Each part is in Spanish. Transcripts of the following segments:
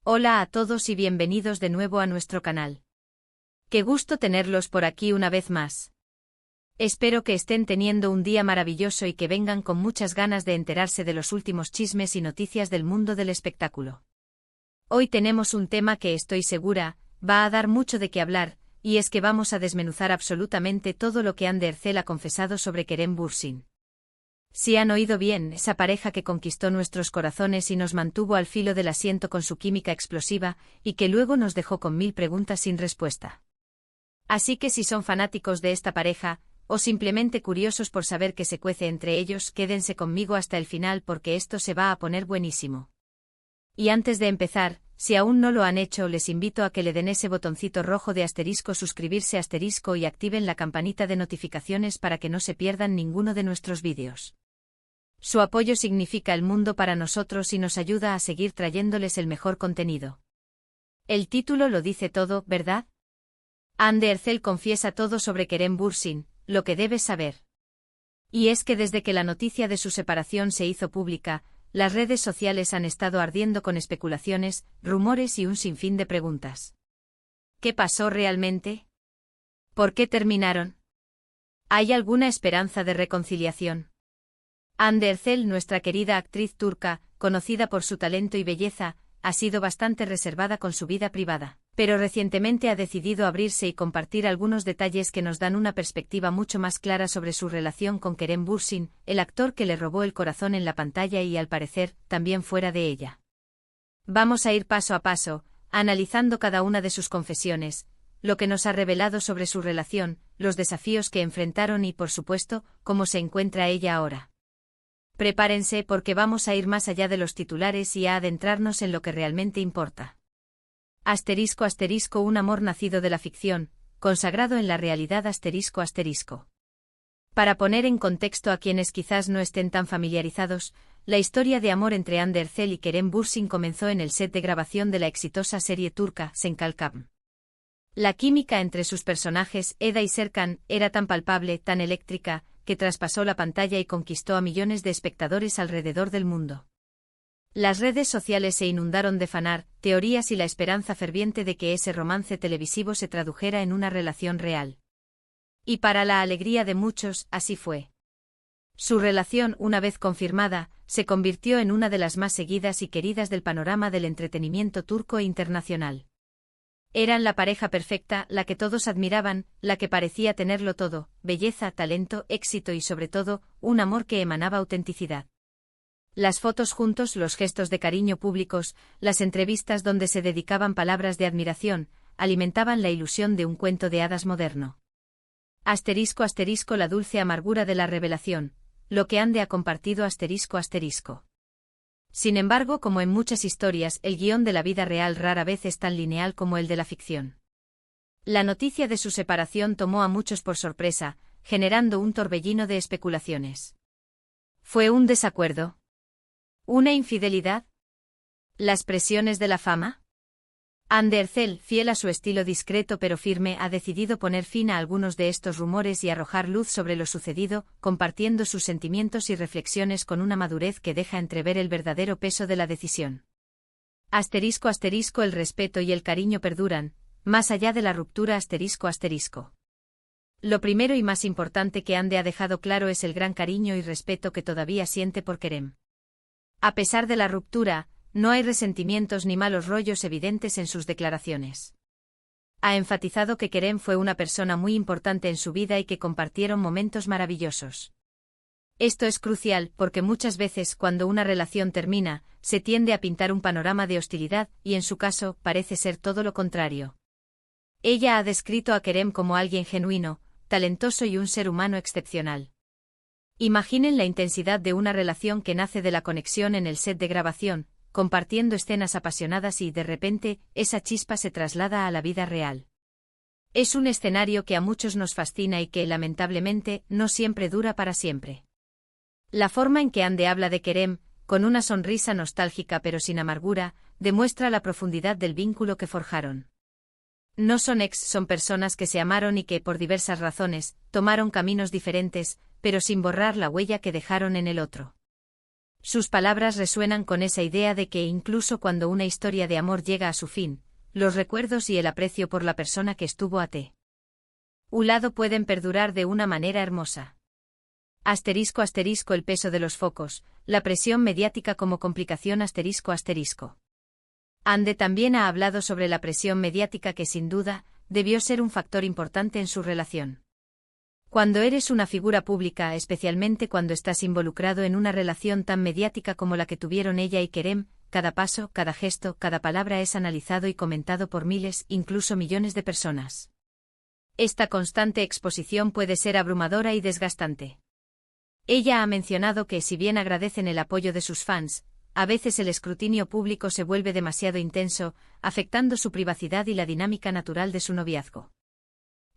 Hola a todos y bienvenidos de nuevo a nuestro canal. Qué gusto tenerlos por aquí una vez más. Espero que estén teniendo un día maravilloso y que vengan con muchas ganas de enterarse de los últimos chismes y noticias del mundo del espectáculo. Hoy tenemos un tema que estoy segura, va a dar mucho de qué hablar, y es que vamos a desmenuzar absolutamente todo lo que Anne Ercel ha confesado sobre Kerem Bürsin. Si han oído bien, esa pareja que conquistó nuestros corazones y nos mantuvo al filo del asiento con su química explosiva, y que luego nos dejó con 1000 preguntas sin respuesta. Así que si son fanáticos de esta pareja, o simplemente curiosos por saber qué se cuece entre ellos, quédense conmigo hasta el final porque esto se va a poner buenísimo. Y antes de empezar, si aún no lo han hecho, les invito a que le den ese botoncito rojo de asterisco suscribirse asterisco y activen la campanita de notificaciones para que no se pierdan ninguno de nuestros vídeos. Su apoyo significa el mundo para nosotros y nos ayuda a seguir trayéndoles el mejor contenido. El título lo dice todo, ¿verdad? Anne Ercel confiesa todo sobre Kerem Bürsin, lo que debes saber. Y es que desde que la noticia de su separación se hizo pública, las redes sociales han estado ardiendo con especulaciones, rumores y un sinfín de preguntas. ¿Qué pasó realmente? ¿Por qué terminaron? ¿Hay alguna esperanza de reconciliación? Anne Ercel, nuestra querida actriz turca, conocida por su talento y belleza, ha sido bastante reservada con su vida privada, pero recientemente ha decidido abrirse y compartir algunos detalles que nos dan una perspectiva mucho más clara sobre su relación con Kerem Bürsin, el actor que le robó el corazón en la pantalla y al parecer, también fuera de ella. Vamos a ir paso a paso, analizando cada una de sus confesiones, lo que nos ha revelado sobre su relación, los desafíos que enfrentaron y, por supuesto, cómo se encuentra ella ahora. Prepárense porque vamos a ir más allá de los titulares y a adentrarnos en lo que realmente importa. Asterisco asterisco un amor nacido de la ficción, consagrado en la realidad asterisco asterisco. Para poner en contexto a quienes quizás no estén tan familiarizados, la historia de amor entre Anne Ercel y Kerem Bürsin comenzó en el set de grabación de la exitosa serie turca Senkalkam. La química entre sus personajes, Eda y Serkan, era tan palpable, tan eléctrica, que traspasó la pantalla y conquistó a millones de espectadores alrededor del mundo. Las redes sociales se inundaron de fanar, teorías y la esperanza ferviente de que ese romance televisivo se tradujera en una relación real. Y para la alegría de muchos, así fue. Su relación, una vez confirmada, se convirtió en una de las más seguidas y queridas del panorama del entretenimiento turco e internacional. Eran la pareja perfecta, la que todos admiraban, la que parecía tenerlo todo, belleza, talento, éxito y sobre todo, un amor que emanaba autenticidad. Las fotos juntos, los gestos de cariño públicos, las entrevistas donde se dedicaban palabras de admiración, alimentaban la ilusión de un cuento de hadas moderno. Asterisco asterisco la dulce amargura de la revelación, lo que Anne ha compartido asterisco asterisco. Sin embargo, como en muchas historias, el guión de la vida real rara vez es tan lineal como el de la ficción. La noticia de su separación tomó a muchos por sorpresa, generando un torbellino de especulaciones. ¿Fue un desacuerdo? ¿Una infidelidad? ¿Las presiones de la fama? Anne Ercel, fiel a su estilo discreto pero firme, ha decidido poner fin a algunos de estos rumores y arrojar luz sobre lo sucedido, compartiendo sus sentimientos y reflexiones con una madurez que deja entrever el verdadero peso de la decisión. Asterisco asterisco el respeto y el cariño perduran, más allá de la ruptura asterisco asterisco. Lo primero y más importante que Anne ha dejado claro es el gran cariño y respeto que todavía siente por Kerem. A pesar de la ruptura, no hay resentimientos ni malos rollos evidentes en sus declaraciones. Ha enfatizado que Kerem fue una persona muy importante en su vida y que compartieron momentos maravillosos. Esto es crucial porque muchas veces cuando una relación termina, se tiende a pintar un panorama de hostilidad y en su caso parece ser todo lo contrario. Ella ha descrito a Kerem como alguien genuino, talentoso y un ser humano excepcional. Imaginen la intensidad de una relación que nace de la conexión en el set de grabación, compartiendo escenas apasionadas y, de repente, esa chispa se traslada a la vida real. Es un escenario que a muchos nos fascina y que, lamentablemente, no siempre dura para siempre. La forma en que Anne habla de Kerem, con una sonrisa nostálgica pero sin amargura, demuestra la profundidad del vínculo que forjaron. No son ex, son personas que se amaron y que, por diversas razones, tomaron caminos diferentes, pero sin borrar la huella que dejaron en el otro. Sus palabras resuenan con esa idea de que incluso cuando una historia de amor llega a su fin, los recuerdos y el aprecio por la persona que estuvo a un lado pueden perdurar de una manera hermosa. Asterisco asterisco el peso de los focos, la presión mediática como complicación asterisco asterisco. Ande también ha hablado sobre la presión mediática que sin duda, debió ser un factor importante en su relación. Cuando eres una figura pública, especialmente cuando estás involucrado en una relación tan mediática como la que tuvieron ella y Kerem, cada paso, cada gesto, cada palabra es analizado y comentado por miles, incluso millones de personas. Esta constante exposición puede ser abrumadora y desgastante. Ella ha mencionado que si bien agradecen el apoyo de sus fans, a veces el escrutinio público se vuelve demasiado intenso, afectando su privacidad y la dinámica natural de su noviazgo.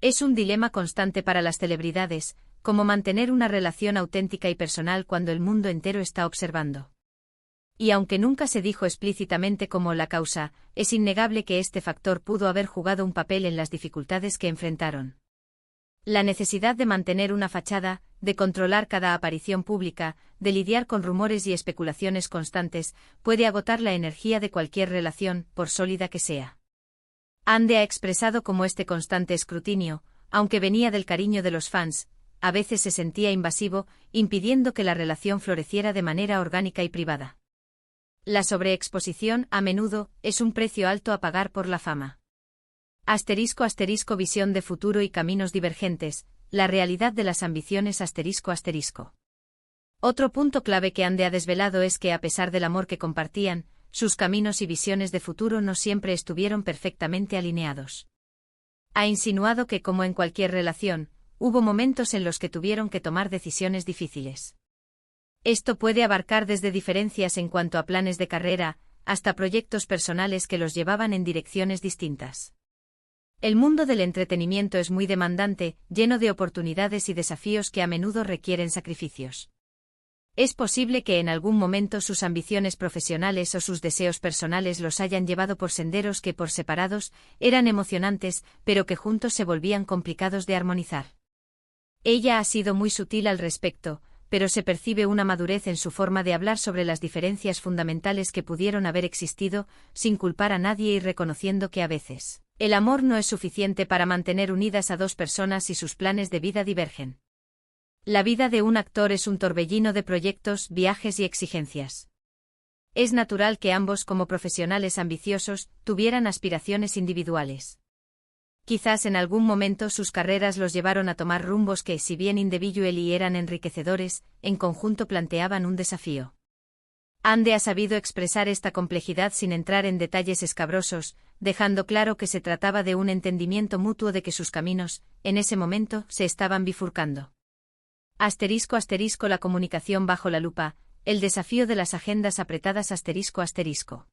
Es un dilema constante para las celebridades, como mantener una relación auténtica y personal cuando el mundo entero está observando. Y aunque nunca se dijo explícitamente como la causa, es innegable que este factor pudo haber jugado un papel en las dificultades que enfrentaron. La necesidad de mantener una fachada, de controlar cada aparición pública, de lidiar con rumores y especulaciones constantes, puede agotar la energía de cualquier relación, por sólida que sea. Ande ha expresado cómo este constante escrutinio, aunque venía del cariño de los fans, a veces se sentía invasivo, impidiendo que la relación floreciera de manera orgánica y privada. La sobreexposición, a menudo, es un precio alto a pagar por la fama. Asterisco asterisco visión de futuro y caminos divergentes, la realidad de las ambiciones asterisco asterisco. Otro punto clave que Ande ha desvelado es que a pesar del amor que compartían, sus caminos y visiones de futuro no siempre estuvieron perfectamente alineados. Ha insinuado que como en cualquier relación, hubo momentos en los que tuvieron que tomar decisiones difíciles. Esto puede abarcar desde diferencias en cuanto a planes de carrera, hasta proyectos personales que los llevaban en direcciones distintas. El mundo del entretenimiento es muy demandante, lleno de oportunidades y desafíos que a menudo requieren sacrificios. Es posible que en algún momento sus ambiciones profesionales o sus deseos personales los hayan llevado por senderos que por separados eran emocionantes, pero que juntos se volvían complicados de armonizar. Ella ha sido muy sutil al respecto, pero se percibe una madurez en su forma de hablar sobre las diferencias fundamentales que pudieron haber existido, sin culpar a nadie y reconociendo que a veces, el amor no es suficiente para mantener unidas a dos personas y sus planes de vida divergen. La vida de un actor es un torbellino de proyectos, viajes y exigencias. Es natural que ambos como profesionales ambiciosos, tuvieran aspiraciones individuales. Quizás en algún momento sus carreras los llevaron a tomar rumbos que, si bien individually eran enriquecedores, en conjunto planteaban un desafío. Ande ha sabido expresar esta complejidad sin entrar en detalles escabrosos, dejando claro que se trataba de un entendimiento mutuo de que sus caminos, en ese momento, se estaban bifurcando. Asterisco asterisco la comunicación bajo la lupa, el desafío de las agendas apretadas asterisco asterisco.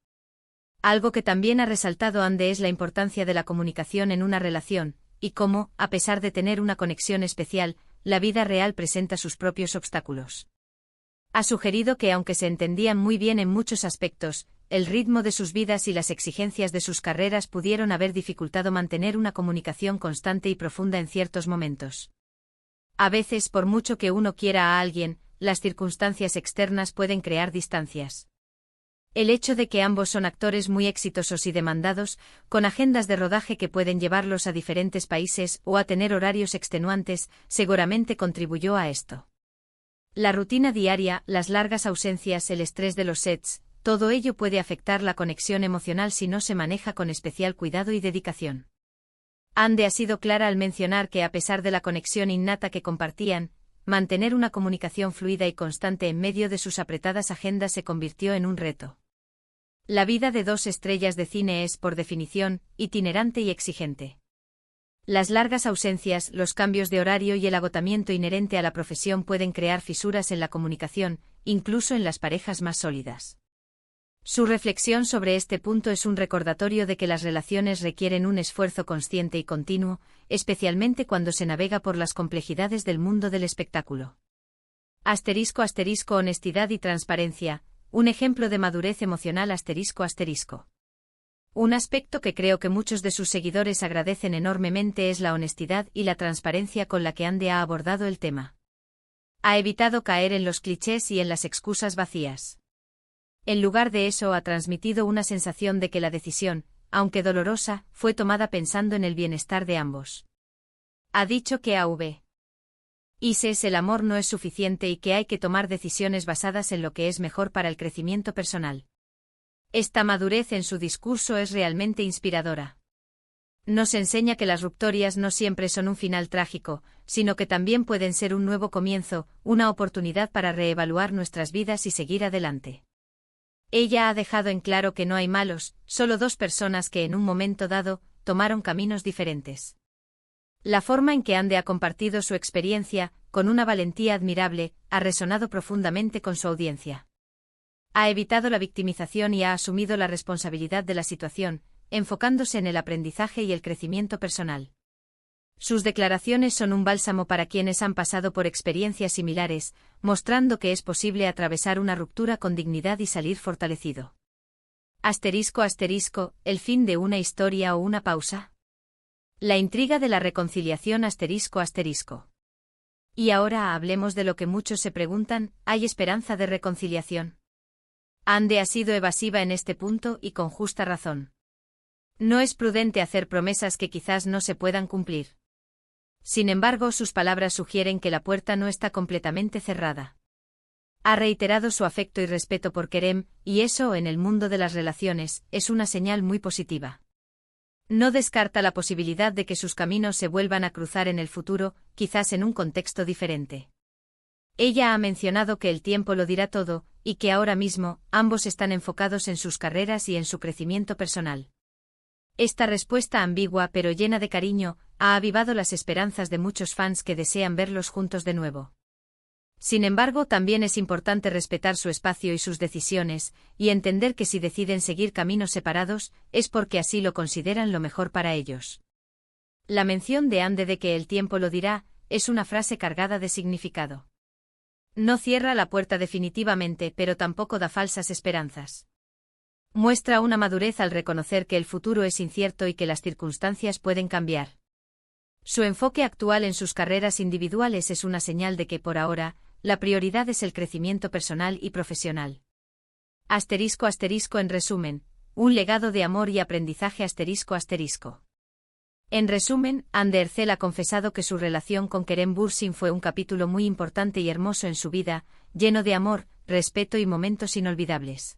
Algo que también ha resaltado Ande es la importancia de la comunicación en una relación, y cómo, a pesar de tener una conexión especial, la vida real presenta sus propios obstáculos. Ha sugerido que aunque se entendían muy bien en muchos aspectos, el ritmo de sus vidas y las exigencias de sus carreras pudieron haber dificultado mantener una comunicación constante y profunda en ciertos momentos. A veces, por mucho que uno quiera a alguien, las circunstancias externas pueden crear distancias. El hecho de que ambos son actores muy exitosos y demandados, con agendas de rodaje que pueden llevarlos a diferentes países o a tener horarios extenuantes, seguramente contribuyó a esto. La rutina diaria, las largas ausencias, el estrés de los sets, todo ello puede afectar la conexión emocional si no se maneja con especial cuidado y dedicación. Ande ha sido clara al mencionar que a pesar de la conexión innata que compartían, mantener una comunicación fluida y constante en medio de sus apretadas agendas se convirtió en un reto. La vida de dos estrellas de cine es, por definición, itinerante y exigente. Las largas ausencias, los cambios de horario y el agotamiento inherente a la profesión pueden crear fisuras en la comunicación, incluso en las parejas más sólidas. Su reflexión sobre este punto es un recordatorio de que las relaciones requieren un esfuerzo consciente y continuo, especialmente cuando se navega por las complejidades del mundo del espectáculo. Asterisco asterisco honestidad y transparencia, un ejemplo de madurez emocional asterisco asterisco. Un aspecto que creo que muchos de sus seguidores agradecen enormemente es la honestidad y la transparencia con la que Ande ha abordado el tema. Ha evitado caer en los clichés y en las excusas vacías. En lugar de eso ha transmitido una sensación de que la decisión, aunque dolorosa, fue tomada pensando en el bienestar de ambos. Ha dicho que a.v.s. el amor no es suficiente y que hay que tomar decisiones basadas en lo que es mejor para el crecimiento personal. Esta madurez en su discurso es realmente inspiradora. Nos enseña que las rupturas no siempre son un final trágico, sino que también pueden ser un nuevo comienzo, una oportunidad para reevaluar nuestras vidas y seguir adelante. Ella ha dejado en claro que no hay malos, solo dos personas que en un momento dado, tomaron caminos diferentes. La forma en que Ande ha compartido su experiencia, con una valentía admirable, ha resonado profundamente con su audiencia. Ha evitado la victimización y ha asumido la responsabilidad de la situación, enfocándose en el aprendizaje y el crecimiento personal. Sus declaraciones son un bálsamo para quienes han pasado por experiencias similares, mostrando que es posible atravesar una ruptura con dignidad y salir fortalecido. ***, ¿el fin de una historia o una pausa? La intriga de la reconciliación ***. Y ahora hablemos de lo que muchos se preguntan, ¿hay esperanza de reconciliación? Ande ha sido evasiva en este punto y con justa razón. No es prudente hacer promesas que quizás no se puedan cumplir. Sin embargo, sus palabras sugieren que la puerta no está completamente cerrada. Ha reiterado su afecto y respeto por Kerem, y eso, en el mundo de las relaciones, es una señal muy positiva. No descarta la posibilidad de que sus caminos se vuelvan a cruzar en el futuro, quizás en un contexto diferente. Ella ha mencionado que el tiempo lo dirá todo, y que ahora mismo, ambos están enfocados en sus carreras y en su crecimiento personal. Esta respuesta ambigua pero llena de cariño, ha avivado las esperanzas de muchos fans que desean verlos juntos de nuevo. Sin embargo, también es importante respetar su espacio y sus decisiones, y entender que si deciden seguir caminos separados, es porque así lo consideran lo mejor para ellos. La mención de Ande de que el tiempo lo dirá, es una frase cargada de significado. No cierra la puerta definitivamente, pero tampoco da falsas esperanzas. Muestra una madurez al reconocer que el futuro es incierto y que las circunstancias pueden cambiar. Su enfoque actual en sus carreras individuales es una señal de que por ahora, la prioridad es el crecimiento personal y profesional. ***, en resumen, un legado de amor y aprendizaje ***. En resumen, Ande Ercel ha confesado que su relación con Kerem Bürsin fue un capítulo muy importante y hermoso en su vida, lleno de amor, respeto y momentos inolvidables.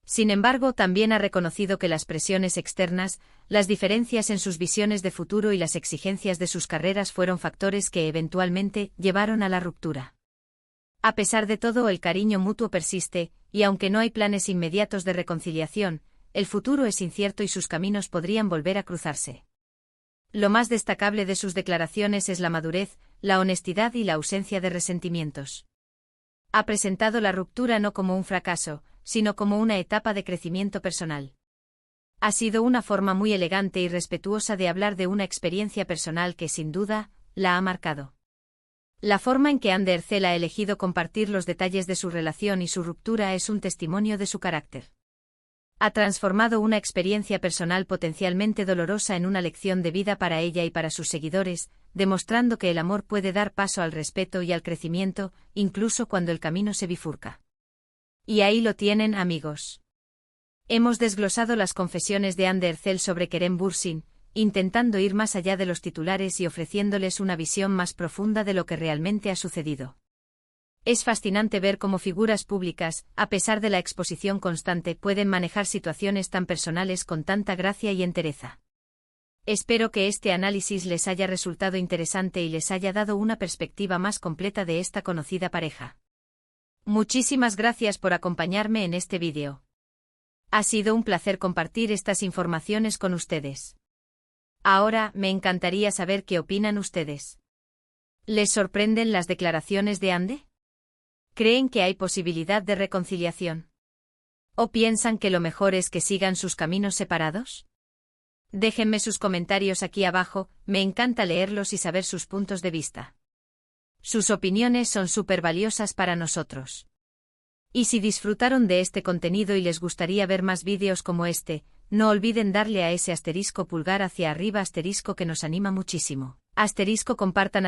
Sin embargo, también ha reconocido que las presiones externas, las diferencias en sus visiones de futuro y las exigencias de sus carreras fueron factores que eventualmente llevaron a la ruptura. A pesar de todo, el cariño mutuo persiste, y aunque no hay planes inmediatos de reconciliación, el futuro es incierto y sus caminos podrían volver a cruzarse. Lo más destacable de sus declaraciones es la madurez, la honestidad y la ausencia de resentimientos. Ha presentado la ruptura no como un fracaso, sino como una etapa de crecimiento personal. Ha sido una forma muy elegante y respetuosa de hablar de una experiencia personal que sin duda, la ha marcado. La forma en que Ande Ercel ha elegido compartir los detalles de su relación y su ruptura es un testimonio de su carácter. Ha transformado una experiencia personal potencialmente dolorosa en una lección de vida para ella y para sus seguidores, demostrando que el amor puede dar paso al respeto y al crecimiento, incluso cuando el camino se bifurca. Y ahí lo tienen, amigos. Hemos desglosado las confesiones de Ande Ercel sobre Kerem Bürsin, intentando ir más allá de los titulares y ofreciéndoles una visión más profunda de lo que realmente ha sucedido. Es fascinante ver cómo figuras públicas, a pesar de la exposición constante, pueden manejar situaciones tan personales con tanta gracia y entereza. Espero que este análisis les haya resultado interesante y les haya dado una perspectiva más completa de esta conocida pareja. Muchísimas gracias por acompañarme en este vídeo. Ha sido un placer compartir estas informaciones con ustedes. Ahora, me encantaría saber qué opinan ustedes. ¿Les sorprenden las declaraciones de Ande? ¿Creen que hay posibilidad de reconciliación? ¿O piensan que lo mejor es que sigan sus caminos separados? Déjenme sus comentarios aquí abajo, me encanta leerlos y saber sus puntos de vista. Sus opiniones son súper valiosas para nosotros. Y si disfrutaron de este contenido y les gustaría ver más vídeos como este, no olviden darle a ese * pulgar hacia arriba * que nos anima muchísimo. Compartan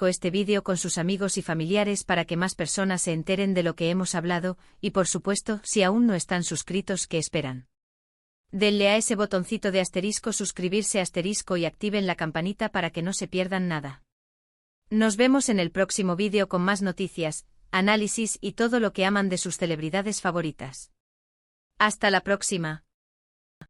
este vídeo con sus amigos y familiares para que más personas se enteren de lo que hemos hablado, y por supuesto, si aún no están suscritos, ¿qué esperan? Denle a ese botoncito de suscribirse y activen la campanita para que no se pierdan nada. Nos vemos en el próximo vídeo con más noticias, análisis y todo lo que aman de sus celebridades favoritas. Hasta la próxima.